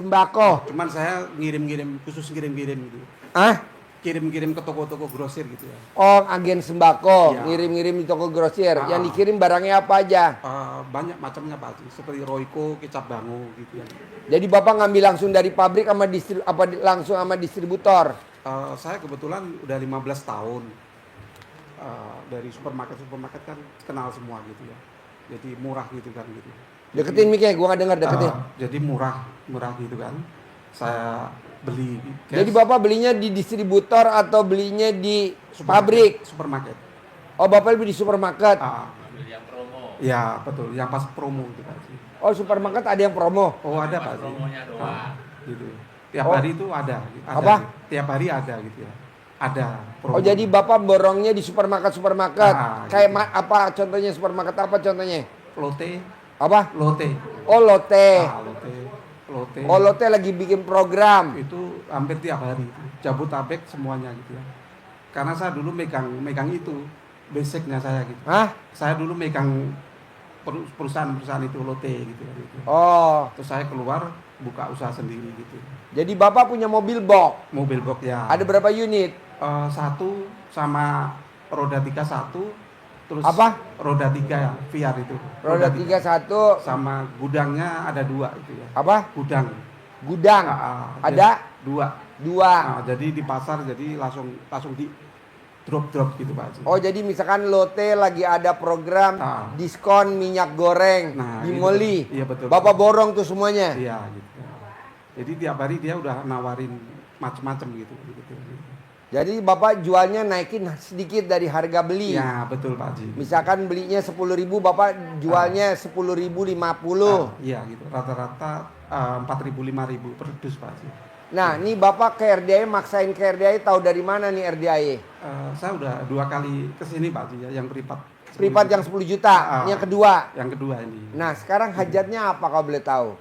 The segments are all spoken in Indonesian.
sembako. Cuman saya ngirim-ngirim, khusus ngirim-ngirim gitu. Kirim-kirim ke toko-toko grosir gitu ya. Oh, agen sembako, Ya. ngirim-ngirim di toko grosir. Yang dikirim barangnya apa aja? Banyak macamnya Pak Haji, seperti Royco, kecap bango gitu ya. Jadi Bapak ngambil langsung dari pabrik sama langsung sama distributor? Saya kebetulan udah 15 tahun dari supermarket kan kenal semua gitu ya. Jadi murah gitu kan gitu. Deketin mic-nya, gua nggak dengar, deketin. Jadi murah gitu kan. Saya beli cash. Jadi Bapak belinya di distributor atau belinya di pabrik? Supermarket. Oh, Bapak beli di supermarket. Beli yang promo. Ya betul, yang pas promo gitu Pak. Oh, supermarket ada yang promo. Oh ada Pak. Promonya doang. Gitu. Tiap hari itu ada. Apa? Tiap hari ada gitu ya. Ada promo. Oh, jadi Bapak borongnya di supermarket. Kayak gitu. apa contohnya supermarket apa contohnya? Lotte. Apa? Lotte. Oh, Lotte. Lotte. Oh, Lotte lagi bikin program. Itu hampir tiap hari. Jabodetabek semuanya gitu ya. Karena saya dulu megang itu basicnya saya gitu. Saya dulu megang perusahaan itu Lotte gitu ya. Gitu. Oh. Terus saya keluar buka usaha sendiri gitu. Jadi Bapak punya mobil box. Mobil box ya. Ada berapa unit? Satu sama roda 3 satu. Terus apa? Roda 3 ya, VR itu. Roda 3 satu. Sama gudangnya ada 2 itu ya. Apa? Gudang. Ada 2. Jadi di pasar jadi langsung di drop gitu Pak Haji. Oh, jadi misalkan Lotte lagi ada program diskon minyak goreng di Moli. Iya betul. Bapak borong tuh semuanya. Iya gitu. Jadi tiap hari dia udah nawarin macam-macam gitu. Jadi Bapak jualnya naikin sedikit dari harga beli. Ya betul Pak Haji. Misalkan belinya 10.000, Bapak jualnya 10.050. Iya gitu. Rata-rata 4.000 5.000 per dus Pak Haji. Nah, ini Bapak ke RDI, maksain ke RDI, tahu dari mana nih RDI? Saya udah 2 kali kesini Pak Haji ya, yang privat. Privat yang 10 juta, yang kedua. Yang kedua ini. Nah, sekarang hajatnya apa kalau boleh tahu?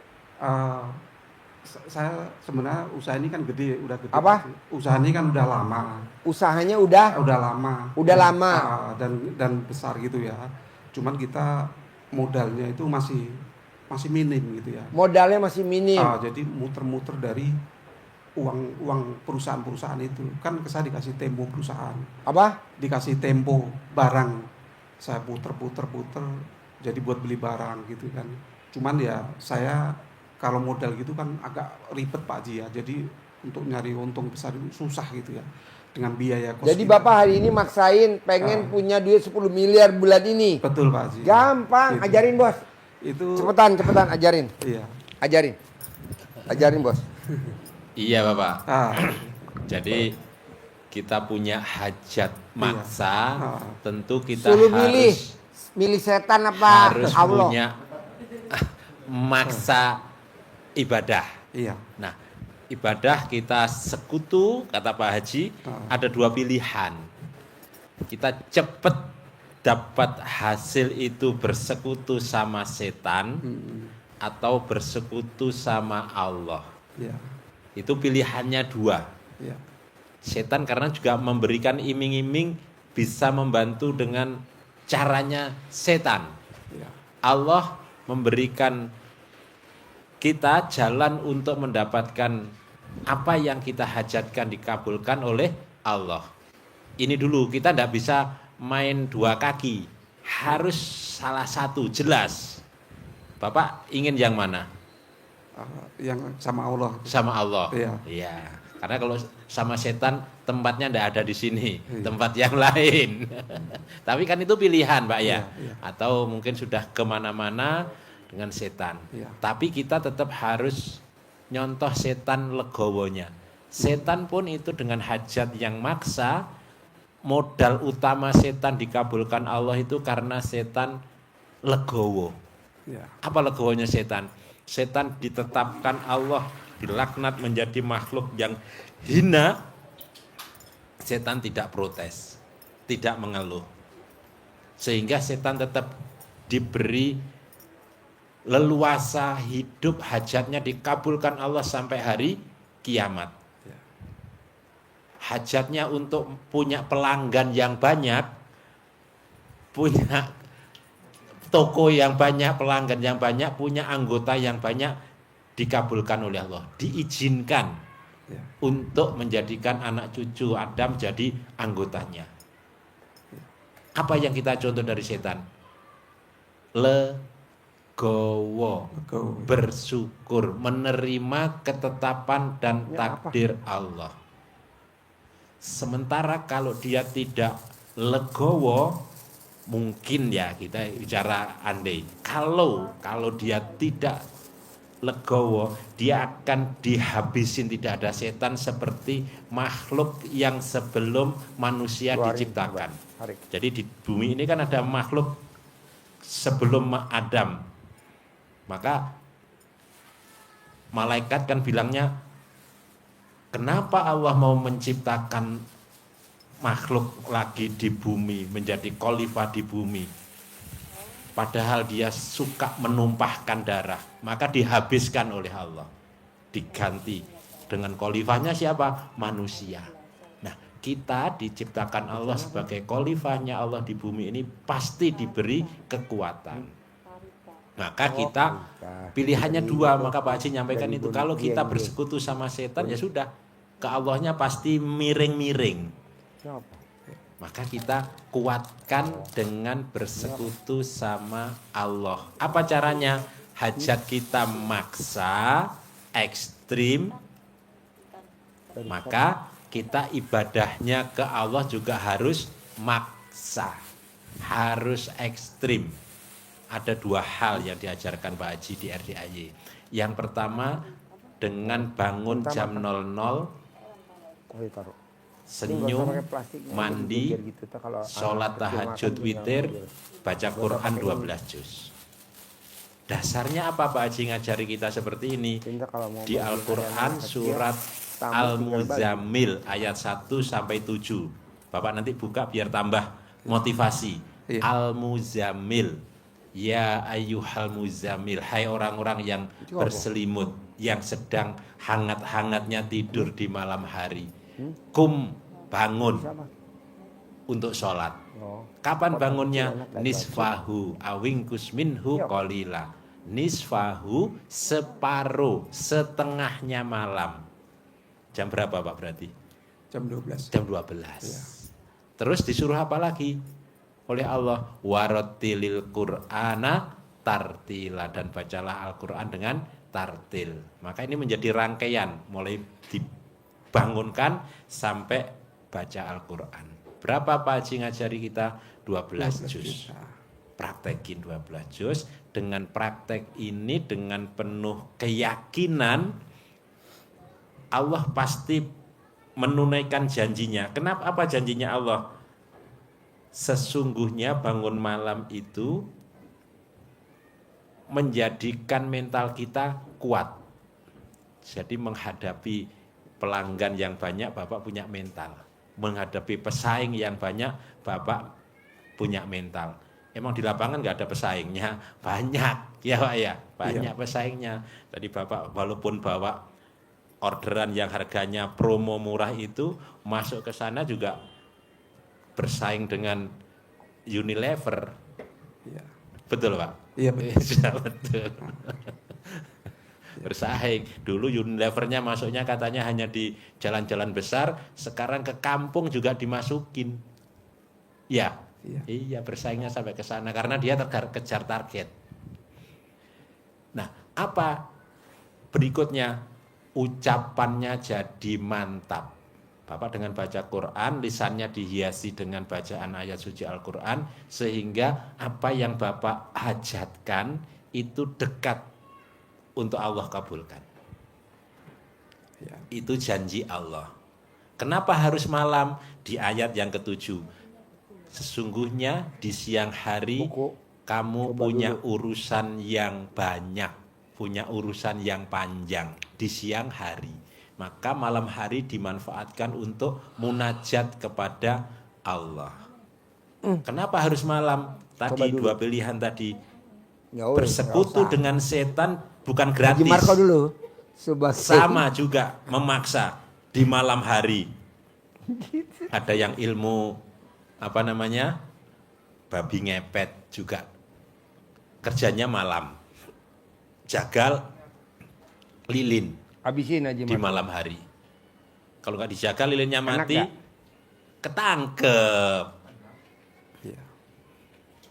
Saya sebenarnya usaha ini kan udah gede. Apa? Usaha ini kan udah lama. Usahanya udah lama. Udah lama. Dan besar gitu ya. Cuman kita modalnya itu masih minim gitu ya. Modalnya masih minim. Jadi muter-muter dari uang perusahaan itu. Kan saya dikasih tempo perusahaan. Apa? Dikasih tempo barang. Saya puter. Jadi buat beli barang gitu kan. Cuman ya saya kalau modal gitu kan agak ribet Pak Haji ya. Jadi untuk nyari untung besar itu susah gitu ya. Dengan biaya kos. Jadi Bapak hari ini maksain pengen punya duit 10 miliar bulan ini. Betul Pak Haji. Gampang, gitu. ajarin bos. Itu cepetan ajarin. Iya. Ajarin bos. Iya Bapak. Jadi kita punya hajat maksa, tentu kita milih setan apa harus Allah? Punya maksa ibadah. Iya. Nah, ibadah kita sekutu, kata Pak Haji, ada 2 pilihan. Kita cepat dapat hasil itu bersekutu sama setan atau bersekutu sama Allah. Iya. Itu pilihannya 2. Iya. Setan karena juga memberikan iming-iming bisa membantu dengan caranya setan. Iya. Allah memberikan kita jalan untuk mendapatkan apa yang kita hajatkan dikabulkan oleh Allah. Ini dulu, kita tidak bisa main 2 kaki. Harus salah satu, jelas. Bapak ingin yang mana? Yang sama Allah. Sama Allah. Iya. Iya. Karena kalau sama setan tempatnya tidak ada di sini, iya. Tempat yang lain. Tapi kan itu pilihan Pak ya. Iya. Atau mungkin sudah kemana-mana dengan setan. Iya. Tapi kita tetap harus nyontoh setan legowonya. Setan pun itu dengan hajat yang maksa, modal utama setan dikabulkan Allah itu karena setan legowo. Iya. Apa legowonya setan? Setan ditetapkan Allah, dilaknat menjadi makhluk yang hina. Setan tidak protes, tidak mengeluh. Sehingga setan tetap diberi leluasa hidup, hajatnya dikabulkan Allah sampai hari kiamat. Hajatnya untuk punya pelanggan yang banyak, punya toko yang banyak, pelanggan yang banyak, punya anggota yang banyak, dikabulkan oleh Allah, diizinkan Ya. untuk menjadikan anak cucu Adam jadi anggotanya. Apa yang kita contoh dari setan? Legowo, Legowo. bersyukur, menerima ketetapan dan Ya, takdir Allah. Sementara kalau dia tidak legowo, mungkin ya kita bicara andai. Kalau dia tidak legowo, dia akan dihabisin, tidak ada setan seperti makhluk yang sebelum manusia Keluarin, diciptakan. tarik. Jadi di bumi ini kan ada makhluk sebelum Adam. Maka malaikat kan bilangnya, kenapa Allah mau menciptakan makhluk lagi di bumi, menjadi khalifah di bumi? Padahal dia suka menumpahkan darah, maka dihabiskan oleh Allah. Diganti dengan khalifahnya siapa? Manusia. Nah, kita diciptakan Allah sebagai khalifahnya Allah di bumi ini pasti diberi kekuatan. Maka kita pilihannya dua, maka Pak Haji nyampaikan itu. Kalau kita bersekutu sama setan ya sudah, ke Allahnya pasti miring-miring. Maka kita kuatkan dengan bersekutu sama Allah. Apa caranya? Hajat kita maksa, ekstrim, maka kita ibadahnya ke Allah juga harus maksa, harus ekstrim. Ada dua hal yang diajarkan Pak Haji di RDAY. Yang pertama, dengan bangun jam 00, senyum, mandi, sholat tahajud witir, baca Quran 12 juz. Dasarnya apa Pak Haji ngajari kita seperti ini? Di Al-Quran surat Al-Muzammil ayat 1 sampai 7. Bapak nanti buka biar tambah motivasi. Iya. Al-Muzammil, ya ayyuhal muzammil, hai orang-orang yang berselimut, yang sedang hangat-hangatnya tidur di malam hari. Kum, bangun untuk sholat. Kapan bangunnya? Nisfahu awingkus minhu qalila. Nisfahu, separuh, setengahnya malam. Jam berapa Pak berarti? Jam 12. Jam 12. Ya. Terus disuruh apa lagi? Oleh Allah, warattilil Qur'ana tartila, dan bacalah Al-Quran dengan tartil. Maka ini menjadi rangkaian, mulai dibangunkan sampai baca Al-Quran. Berapa Pak Haji ngajari kita? 12 juz. Praktekin 12 juz. Dengan praktek ini, dengan penuh keyakinan, Allah pasti menunaikan janjinya. Kenapa? Apa janjinya Allah? Sesungguhnya bangun malam itu menjadikan mental kita kuat. Jadi menghadapi pelanggan yang banyak, Bapak punya mental. Menghadapi pesaing yang banyak, Bapak punya mental. Emang di lapangan nggak ada pesaingnya? Banyak, ya Pak ya? Banyak pesaingnya. Tadi Bapak walaupun bawa orderan yang harganya promo murah itu, masuk ke sana juga bersaing dengan Unilever. Iya. Betul Pak? Iya betul. Betul. Bersaing. Dulu Unilevernya masuknya katanya hanya di jalan-jalan besar, sekarang ke kampung juga dimasukin. Ya, iya bersaingnya sampai ke sana karena dia kejar target. Nah, apa berikutnya? Ucapannya jadi mantap. Bapak dengan baca Quran, lisannya dihiasi dengan bacaan ayat suci Al-Quran, sehingga apa yang Bapak hajatkan itu dekat untuk Allah kabulkan. Ya. Itu janji Allah. Kenapa harus malam? Di ayat yang ke-7. Sesungguhnya di siang hari kamu punya urusan yang banyak, punya urusan yang panjang di siang hari. Maka malam hari dimanfaatkan untuk munajat kepada Allah. Kenapa harus malam? Tadi dua pilihan tadi. Bersekutu dengan setan bukan gratis. Marco dulu. Sama juga memaksa di malam hari. Ada yang ilmu babi ngepet juga kerjanya malam. Jagal lilin Habisin Haji di Marco. malam hari. Kalau nggak dijaga lilinnya Enak mati, nggak? ketangkep. Iya.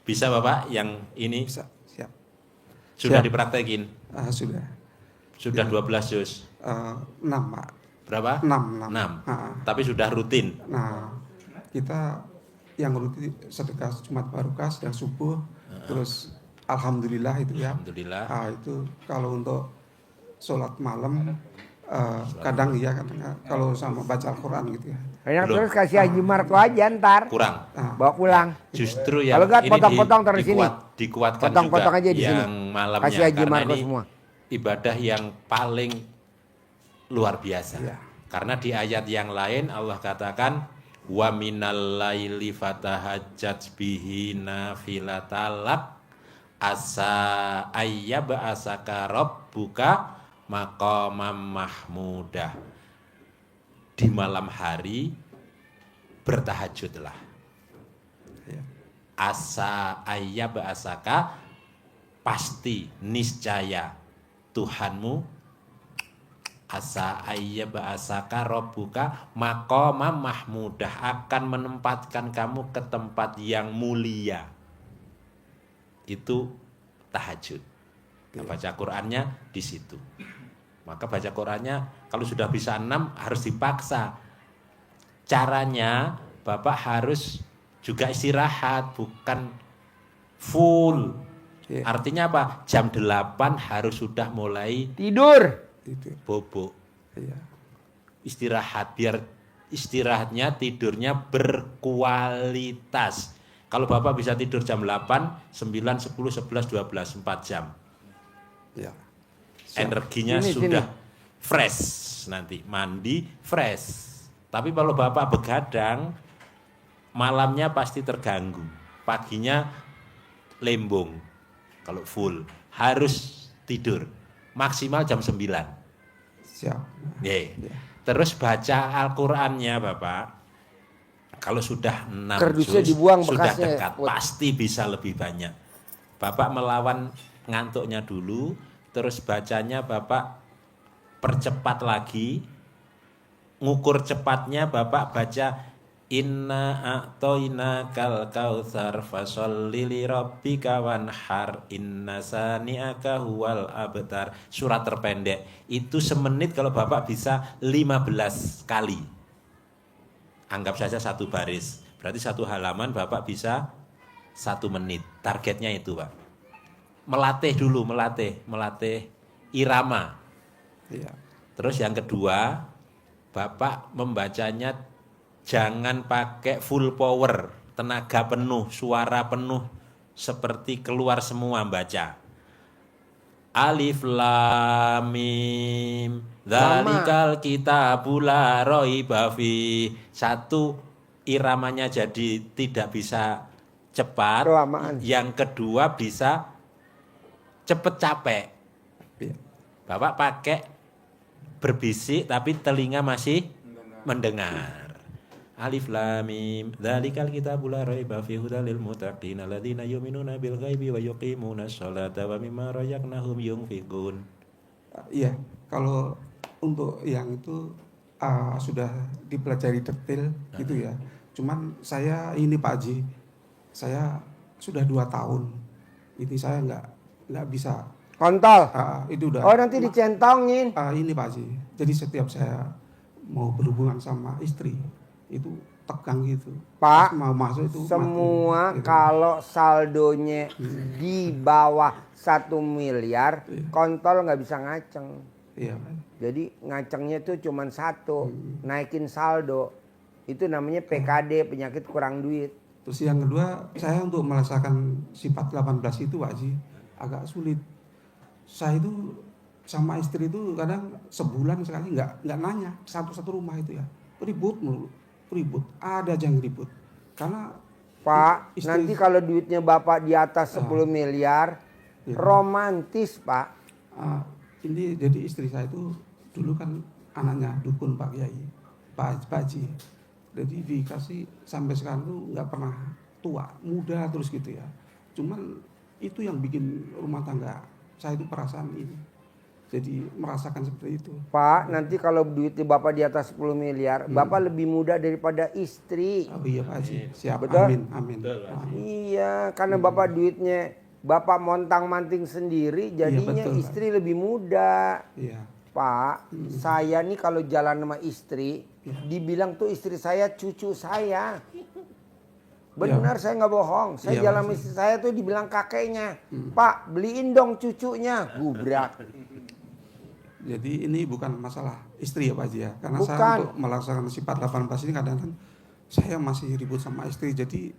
Bisa Bapak yang ini Bisa, siap. sudah Siap. dipraktekin? Sudah. Sudah 12 juz. 6 Pak. Berapa? 6. 6. Tapi sudah rutin. Nah, kita yang rutin sedekah Jumat Barokah, sedang subuh, terus alhamdulillah itu ya. Alhamdulillah. Itu kalau untuk sholat malam kadang iya, kadang kalau sama baca Al-Quran gitu ya. Enak Belum. terus kasih Haji Marco aja ntar. Kurang. Bawa pulang. Justru yang Kalau nggak ini potong-potong taruh di sini. dikuatkan Potong-potong juga aja di sini. yang malamnya. Kasih Haji Karena Marco ini semua. ibadah yang paling luar biasa. Iya. Karena di ayat yang lain Allah katakan wa minal laili fatahajjat bihi nafilatalak asa ayyaba asaka rabbuka maqamam mahmudah. Di malam hari bertahajudlah. Iya. Asa ayyaba asaka, pasti niscaya Tuhanmu, asa ayyaba asaka rabbuka maqamam mahmudah, akan menempatkan kamu ke tempat yang mulia. Itu tahajud. Nah, baca Qur'annya di situ. Maka baca Qur'annya kalau sudah bisa 6 harus dipaksa. Caranya Bapak harus juga istirahat, bukan full. Iya. Artinya apa? Jam 8 harus sudah mulai Tidur. Itu. bobok. Iya. Istirahat, biar istirahatnya, tidurnya berkualitas. Kalau Bapak bisa tidur jam 8, 9, 10, 11, 12, 4 jam. Iya. Energinya Sini, sudah fresh nanti, mandi fresh. Tapi kalau Bapak begadang, malamnya pasti terganggu, paginya lembung. Kalau full harus tidur maksimal jam 9. Siap. Ye. Iya. Terus baca Al-Qur'annya Bapak. Kalau sudah 6 Kerdusnya juz, dibuang sudah bekasnya. dekat, pasti bisa lebih banyak. Bapak melawan ngantuknya dulu, terus bacanya Bapak percepat lagi. Ngukur cepatnya Bapak baca inna a'toina kal kautsar fasholli li rabbika wanhar inna sani'aka huwal abtar. Surat terpendek. Itu semenit kalau Bapak bisa 15 kali. Anggap saja satu baris. Berarti satu halaman Bapak bisa 1 menit. Targetnya itu Pak. Melatih dulu, melatih irama. Iya. Terus yang kedua, Bapak membacanya jangan pakai full power, tenaga penuh, suara penuh, seperti keluar semua baca. Alif lam mim dzalikal kitabul la raiba fi. Satu, iramanya jadi tidak bisa cepat. Kelamaan. Yang kedua bisa cepet capek. Iya. Bapak pakai berbisik tapi telinga masih mendengar. Alif lam mim dzalikal kitabul la raiba fihi hudal lil muttaqin alladzina yu'minuna bil ghaibi wa yuqimunas sholata wa mimma razaqnahum yunfiqun. Iya, kalau untuk yang itu sudah dipelajari detail gitu ya. Cuman saya ini Pak Haji, saya sudah 2 tahun. Ini saya nggak bisa. Kontol. Itu udah. Oh nanti dicentongin. Ini Pak Haji. Jadi setiap saya mau berhubungan sama istri itu tegang gitu. Pak, pas mau masuk itu semua mati, gitu. kalau saldonya di bawah 1 miliar, kontol nggak bisa ngaceng. Iya, Pak. Jadi ngacengnya tuh cuma 1, naikin saldo. Itu namanya PKD, penyakit kurang duit. Terus yang kedua, saya untuk merasakan sifat 18 itu Pak Haji agak sulit. Saya itu sama istri itu kadang sebulan sekali nggak nanya satu rumah itu ya, ribut mulu, ribut, ada aja yang ribut. Karena Pak, istri- nanti kalau duitnya Bapak di atas 10 miliar, Iya. romantis Pak. Ini jadi istri saya itu dulu kan anaknya dukun Pak Kiai, Pak Haji. Jadi dikasih sampai sekarang tuh nggak pernah tua, muda terus gitu ya. Cuman itu yang bikin rumah tangga saya itu perasaan ini. Jadi merasakan seperti itu. Pak, nanti kalau duitnya Bapak di atas 10 miliar, Bapak lebih muda daripada istri. Oh iya Pak Haji, siap. Betul? Amin, amin. Betul, Pak Haji. Iya, karena Bapak duitnya Bapak montang-manting sendiri, jadinya betul, Pak. istri lebih muda. Iya. Pak, saya nih kalau jalan sama istri, dibilang tuh istri saya cucu saya. Benar, saya nggak bohong. Saya Iya, jalan sama Mas. istri saya tuh dibilang kakeknya. Pak, beliin dong cucunya. Gubrak. Jadi ini bukan masalah istri ya Pak Haji ya. Karena saya Bukan. untuk melaksanakan sifat 18 ini kadang-kadang saya masih ribut sama istri. Jadi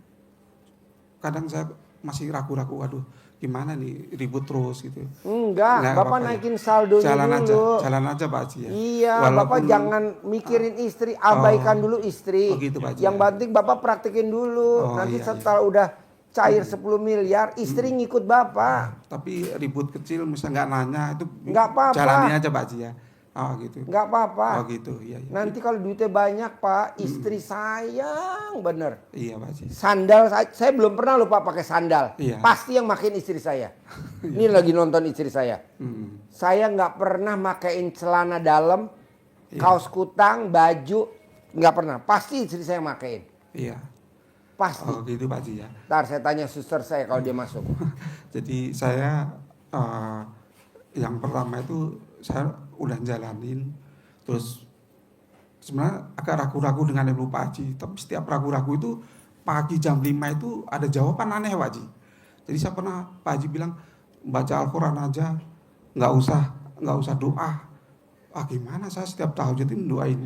kadang saya masih ragu-ragu, waduh gimana nih ribut terus gitu. Enggak, Nggak Bapak apa-apa ya. naikin saldonya Jalan dulu. jalan aja Pak Haji ya. Iya, Bapak Walaupun- jangan mikirin istri, abaikan dulu istri. Oh, gitu, Pak Haji, Yang ya. penting Bapak praktekin dulu. Oh, Nanti iya, setelah udah cair 10 miliar, istri ngikut Bapak. Tapi ribut kecil misalnya nggak nanya itu Nggak apa-apa. jalani aja Pak Haji ya. Oh gitu. Enggak apa-apa. Oh gitu, iya. Iya, Nanti kalau duitnya banyak Pak, istri sayang bener. iya Pak Haji. Sandal, saya belum pernah lupa pakai sandal. Iya. Pasti yang makin istri saya. Ini lagi nonton istri saya. Hmm. Saya nggak pernah makein celana dalam, Iya. kaos kutang, baju, nggak pernah. Pasti istri saya makein. Iya. Pasti. Oh gitu Pak Haji ya. Ntar saya tanya suster saya kalau dia masuk. Jadi saya yang pertama itu saya udah jalanin, terus sebenarnya agak ragu-ragu dengan ilmu Pak Haji. Tapi setiap ragu-ragu itu pagi jam 5 itu ada jawaban aneh Pak Haji. Jadi saya pernah Pak Haji bilang baca Al-Quran aja, nggak usah doa. Ah gimana saya setiap tahajud ini doain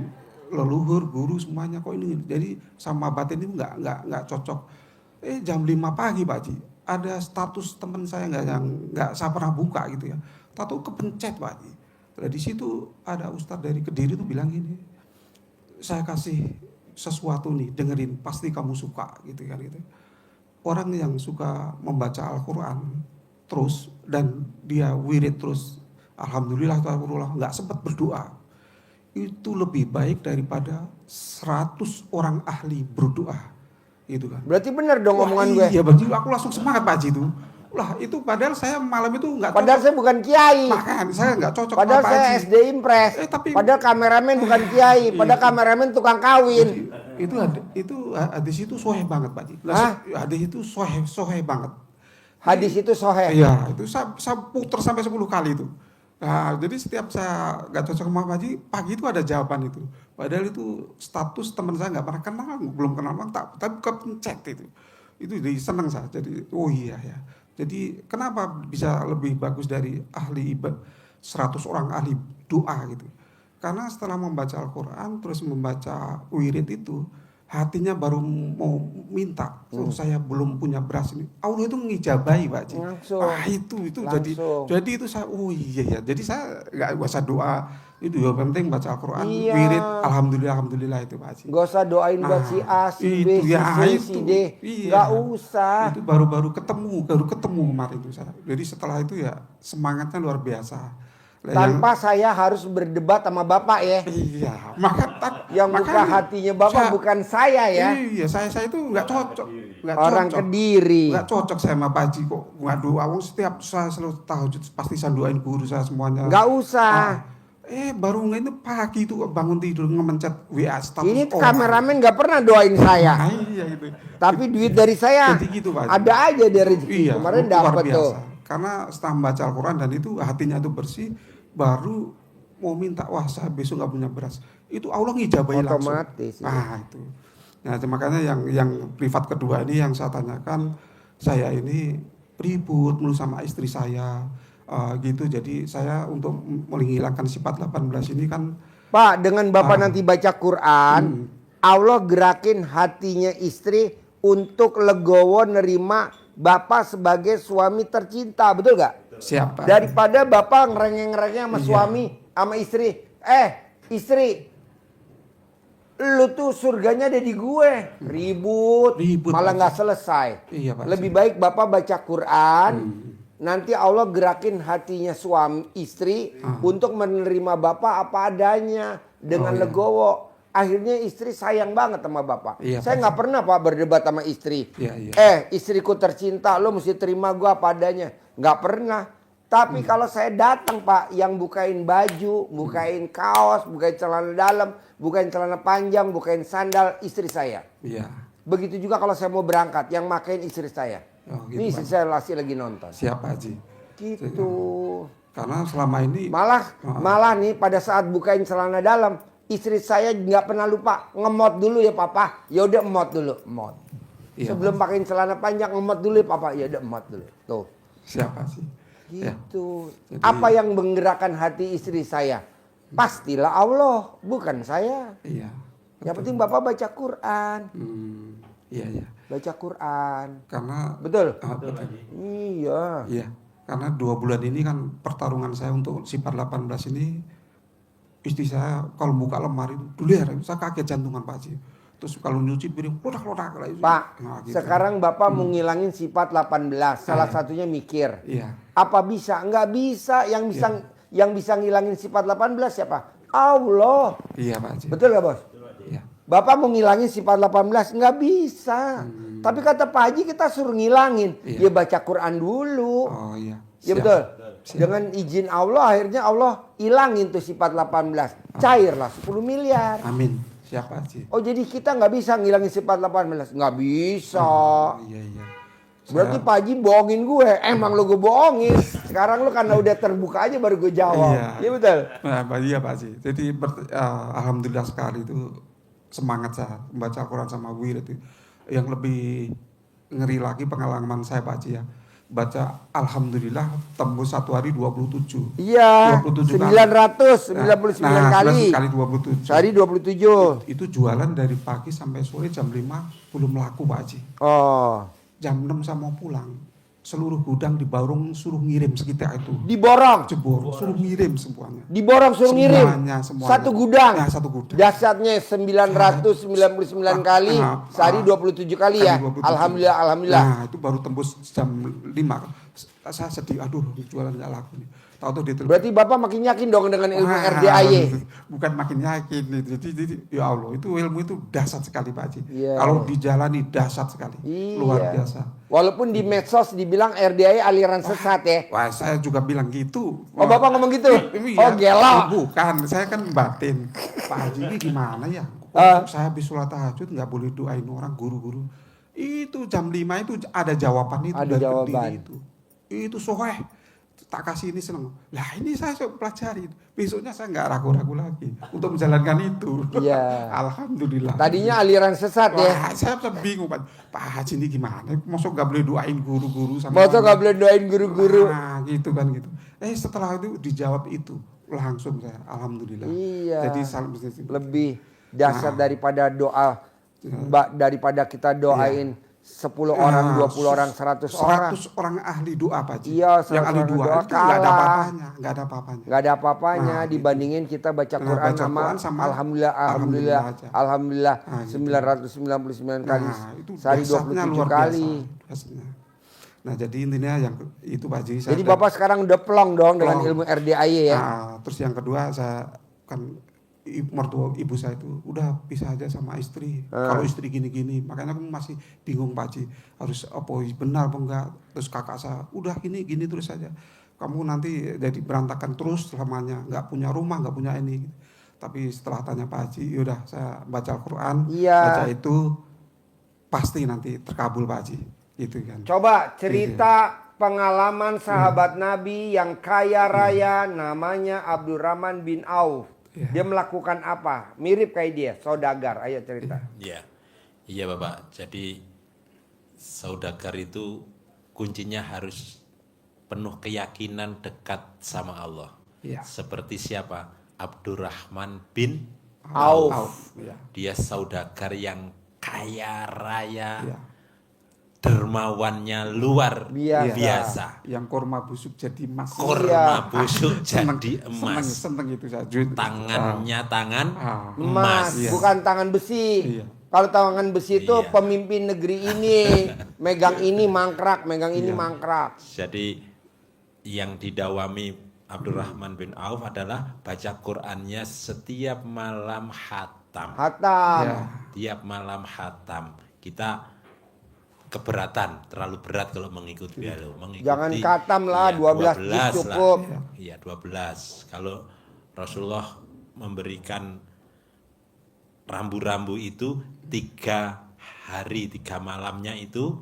leluhur, guru semuanya kok ini. Jadi sama batin itu nggak cocok. Jam 5 pagi Pak Haji ada status teman saya nggak saya pernah buka gitu ya. Tahu kepencet Pak Haji. Nah, di situ ada ustadz dari Kediri tuh bilang gini, saya kasih sesuatu nih, dengerin, pasti kamu suka gitu kan gitu. Orang yang suka membaca Al-Quran terus dan dia wirid terus, alhamdulillah nggak sempat berdoa, itu lebih baik daripada 100 orang ahli berdoa, gitu kan. Berarti bener dong Wah, omongan gue. iya Pak Haji, aku langsung semangat Pak Haji itu. Lah itu padahal saya malam itu nggak Padahal saya bukan kiai. Makanya saya nggak cocok Padahal sama Pak saya Haji. SD Impres. Tapi- Padahal kameramen bukan kiai. Padahal kameramen tukang kawin. Itu hadis itu soheh banget Pak Haji. Hah? Hadis itu soheh banget. Hadis itu soheh. Iya, itu saya puter sampai 10 kali itu. Nah, jadi setiap saya nggak cocok sama Pak Haji, pagi itu ada jawaban itu. Padahal itu status teman saya nggak pernah kenal, belum kenal, tapi kepencet itu. Itu jadi senang saya. Jadi, oh iya ya. Jadi kenapa bisa lebih bagus dari ahli 100 orang ahli doa gitu. Karena setelah membaca Al-Quran terus membaca wirid itu, hatinya baru mau minta. Saya belum punya beras ini. Allah itu ngijabahi Pak Haji. Langsung. Itu Langsung. jadi itu saya oh iya ya. Jadi saya nggak usah doa. Itu yang penting baca Al-Quran, Iya. wirid, alhamdulillah itu Pak Haji. Gak usah doain buat si A, si B, itu, si ya, C, si itu. D. Iya. Gak usah. Itu baru ketemu kemarin itu saya. Jadi setelah itu ya semangatnya luar biasa. Lah, Tanpa saya harus berdebat sama Bapak ya. iya, Yang buka hatinya Bapak bukan saya ya. Iya, saya itu nggak cocok, Orang Kediri. nggak cocok saya sama Pak Haji kok. Waduh, aku setiap saya selalu tahajud pasti saya doain guru saya semuanya. Gak usah. Baru itu pagi itu bangun tidur ngemencet WA status. Ini orang. kameramen gak pernah doain saya. Iya itu. Tapi duit dari saya Jadi gitu, Pak Haji. ada aja dari rezeki. Iya, Kemarin luar dapat biasa. tuh. Karena setelah membaca Al-Quran dan itu hatinya itu bersih, baru mau minta, wah saya besok nggak punya beras. Itu Allah ngijabahi langsung. Otomatis, ya. Nah itu. Nah makanya yang privat kedua ini yang saya tanyakan, saya ini ribut mulu sama istri saya. Gitu, jadi saya untuk menghilangkan sifat 18 ini kan. Pak, dengan Bapak nanti baca Quran, Allah gerakin hatinya istri untuk legowo nerima Bapak sebagai suami tercinta, betul gak? Siapa? Daripada Bapak ngerengeng-ngerengeng sama Iya. suami, sama istri. Istri, lu tuh surganya ada di gue. Ribut malah Pak. gak selesai. Iya, Pak. Lebih baik Bapak baca Quran, nanti Allah gerakin hatinya suami istri untuk menerima Bapak apa adanya dengan Oh, iya. legowo. Akhirnya istri sayang banget sama Bapak. Iya, Saya Pak. nggak pernah Pak berdebat sama istri. Iya, iya. Istriku tercinta, lo mesti terima gua apa adanya. Nggak pernah. Tapi kalau saya datang Pak, yang bukain baju, bukain kaos, bukain celana dalam, bukain celana panjang, bukain sandal, istri saya. Iya. Begitu juga kalau saya mau berangkat, yang makain istri saya. Oh, gitu, Ini Pak. istri saya lagi nonton. Siap Pak Haji. Gitu. Karena selama ini Malah nih pada saat bukain celana dalam, istri saya nggak pernah lupa ngemot dulu ya Papa. Ya udah emot dulu, emot. Iya, Sebelum pakein celana panjang ngemot dulu ya Papa. Ya udah emot dulu. Tuh. siapa sih? Ya. Gitu. Jadi- Apa yang menggerakkan hati istri saya? Pastilah Allah, bukan saya. Iya. Yang penting Bapak baca Quran. Iya, iya. Baca Quran. Karena Betul? betul. Iya. Iya. Karena 2 bulan ini kan pertarungan saya untuk sifat 18 ini, istri saya kalau buka lemari dulu ya, saya kaget jantungan Pak Haji. Terus kalau nyuci piring, lodak-lodak. Pak, Nah, gitu. sekarang Bapak mau ngilangin sifat 18. Salah satunya mikir. Iya. Apa bisa? Nggak bisa. Yang bisa ngilangin sifat 18 siapa? Allah. Iya Pak Haji. Betul nggak Bos? Iya. Bapak mau ngilangin sifat 18 nggak bisa. Tapi kata Pak Haji kita suruh ngilangin. Iya. Ya baca Quran dulu. Oh iya. Ya Siap. betul. Siap. Dengan izin Allah akhirnya Allah ilangin tuh sifat 18. Cairlah 10 miliar. Amin. Siap Pak Haji. Oh jadi kita nggak bisa ngilangin sifat 18. Nggak bisa. Iya, iya. Berarti Pak Haji bohongin gue. Emang lu gue bohongin. Sekarang lu karena udah terbuka aja baru gue jawab. Iya. Iya betul. Nah, iya Pak Haji. Jadi alhamdulillah sekali itu semangat saya membaca Al-Quran sama wirid itu. Yang lebih ngeri lagi pengalaman saya Pak Haji ya. Baca alhamdulillah tembus 1 hari 27. Iya. 27 999 kali. Kali 27. Sehari 27. Itu jualan dari pagi sampai sore jam 5 belum laku Pak Haji. Oh. Jam 6 saya mau pulang. Seluruh gudang di Barung suruh ngirim sekitar itu. Diborong. Jebor, suruh ngirim semuanya. Diborong suruh ngirim. Semuanya. Satu gudang. Ya, satu gudang. Dahsyatnya 999 kali. Sehari 27 kali ya. Kali 27. Alhamdulillah, alhamdulillah. Nah, itu baru tembus jam 5. Saya sedih, aduh jualan nggak laku nih. Tahu-tahu dia telepon. Berarti Bapak makin yakin dong dengan ilmu Wah, RDAY. Bukan makin yakin. Jadi, ya Allah, itu ilmu itu dahsyat sekali Pak Haji. Iya. Kalau dijalani dahsyat sekali. Iya. Luar biasa. Walaupun di medsos dibilang RDAY aliran sesat ya. Wah, saya juga bilang gitu. Oh Bapak ngomong gitu? Iya. Oh gelo. Bukan, saya kan batin. Pak Haji ini gimana ya? Saya habis sholat tahajud nggak boleh doain orang guru-guru. Itu jam 5 itu ada jawaban itu Ada dari jawaban. pendiri itu. Itu soheh. Tak kasih ini seneng. Lah ini saya pelajari. Besoknya saya nggak ragu-ragu lagi untuk menjalankan itu. Iya. Alhamdulillah. Tadinya aliran sesat ya. Wah, saya bingung Pak Haji ini gimana? Masuk nggak boleh doain guru-guru sama. Masa nggak boleh doain guru-guru. Nah, gitu kan gitu. Setelah itu dijawab itu langsung saya alhamdulillah. Iya. Jadi salam bisnis itu. Lebih dahsyat daripada doa. Daripada kita doain 10 orang, 20 orang, 100 orang. 100 orang ahli doa Pak Haji. Iya, 100 yang ahli orang doa doa itu nggak ada kalah. apa-apanya, nggak ada apa-apanya. Nggak ada apa-apanya Nah, dibandingin kita baca Nah, Quran baca sama Quran sama alhamdulillah alhamdulillah aja. alhamdulillah Nah, gitu. 999 kali Nah, itu sehari dahsyatnya 27 luar kali. biasa, dahsyatnya. Nah, jadi intinya yang itu Pak Haji. Jadi Bapak sekarang udah plong dong dengan Plong. ilmu RDAY ya. Nah, terus yang kedua saya kan mertua ibu saya itu udah pisah aja sama istri. Kalau istri gini-gini, makanya aku masih bingung Pak Haji, harus apa benar apa enggak. Terus kakak saya udah gini terus saja. Kamu nanti jadi berantakan terus selamanya, nggak punya rumah, nggak punya ini. Tapi setelah tanya Pak Haji, yaudah saya baca Al-Quran, Iya. baca itu pasti nanti terkabul Pak Haji. Gitu kan. Coba cerita pengalaman sahabat Nabi yang kaya raya namanya Abdurrahman bin Auf. Iya. Dia melakukan apa? Mirip kayak dia, saudagar. Ayo cerita. Iya, iya Bapak. Jadi saudagar itu kuncinya harus penuh keyakinan dekat sama Allah. Iya. Seperti siapa? Abdurrahman bin Auf. Iya. Dia saudagar yang kaya raya, Iya. dermawannya luar Biasa. biasa. Yang korma busuk jadi emas. Korma busuk Seneng- jadi emas. Seneng itu saya. Tangannya tangan Emas, Iya. bukan tangan besi. Iya. Kalau tangan besi itu Iya. pemimpin negeri ini, megang ini mangkrak, megang ini mangkrak. Jadi yang didawami Abdurrahman bin Auf adalah baca Qur'annya setiap malam khatam. Hatam. Ya. Tiap malam khatam. Kita keberatan, terlalu berat kalau mengikuti Jangan khatam lah, 12 juz cukup. Iya, 12. Kalau Rasulullah memberikan rambu-rambu itu 3 hari 3 malamnya itu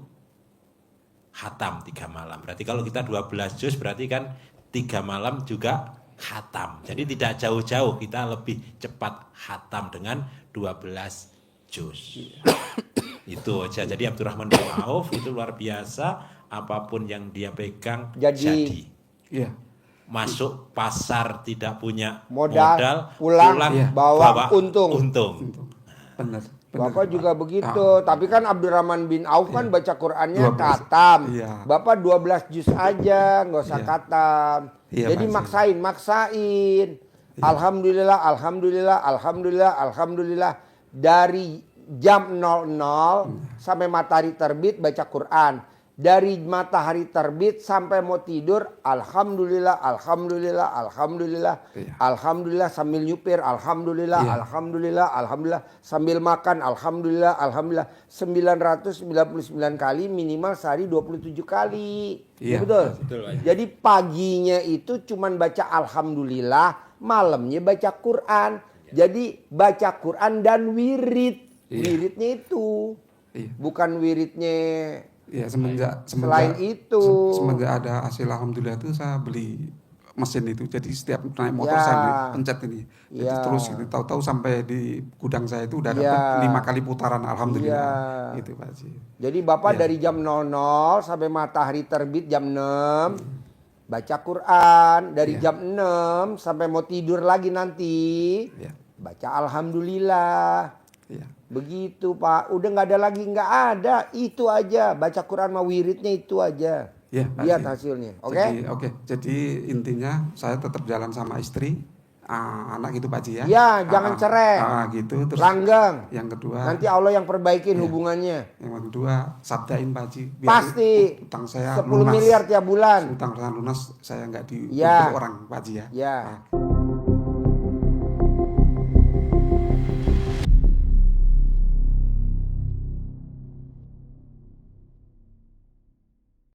khatam 3 malam. Berarti kalau kita 12 juz berarti kan 3 malam juga khatam. Jadi tidak jauh-jauh, kita lebih cepat khatam dengan 12 juz. Itu aja. Jadi Abdurrahman bin Auf itu luar biasa, apapun yang dia pegang jadi. Iya. Masuk pasar tidak punya Modal, pulang bawa untung. Benar. Bapak juga begitu, tapi kan Abdurrahman bin Auf kan baca Qur'annya 12. khatam. Iya. Bapak 12 juz aja, nggak usah khatam. Iya, Jadi Pak Haji. maksain. Alhamdulillah, alhamdulillah, alhamdulillah, alhamdulillah. Dari jam 00 sampai matahari terbit baca Quran. Dari matahari terbit sampai mau tidur, alhamdulillah, alhamdulillah, alhamdulillah, alhamdulillah sambil nyupir, alhamdulillah, alhamdulillah, alhamdulillah sambil makan, alhamdulillah, alhamdulillah 999 kali, minimal sehari 27 kali. Iya, Betul. betul, Pak. Jadi paginya itu cuman baca alhamdulillah, malamnya baca Quran. Jadi baca Quran dan wirid. Wiridnya itu. Bukan wiridnya. Iya, semenjak Selain itu. semenjak ada hasil alhamdulillah itu saya beli mesin itu. Jadi setiap naik motor saya pencet ini. Jadi terus gitu, tahu-tahu sampai di gudang saya itu udah dapat 5 kali putaran alhamdulillah. Itu Pak Haji. Jadi Bapak dari jam 00 sampai matahari terbit jam 6 baca Quran, dari jam 6 sampai mau tidur lagi nanti baca alhamdulillah. Begitu Pak, udah nggak ada lagi, nggak ada, itu aja baca Quran sama wiridnya itu aja. Lihat hasilnya, oke? Jadi intinya saya tetap jalan sama istri, anak gitu Pak Haji ya. Ya, jangan cerai. Gitu. Terus langgeng. yang kedua. Nanti Allah yang perbaikin hubungannya. Yang kedua sabdain Pak Haji. Pasti. Utang saya 10 miliar tiap bulan. Utang saya lunas, saya nggak di Ya. orang Pak Haji ya. Ya.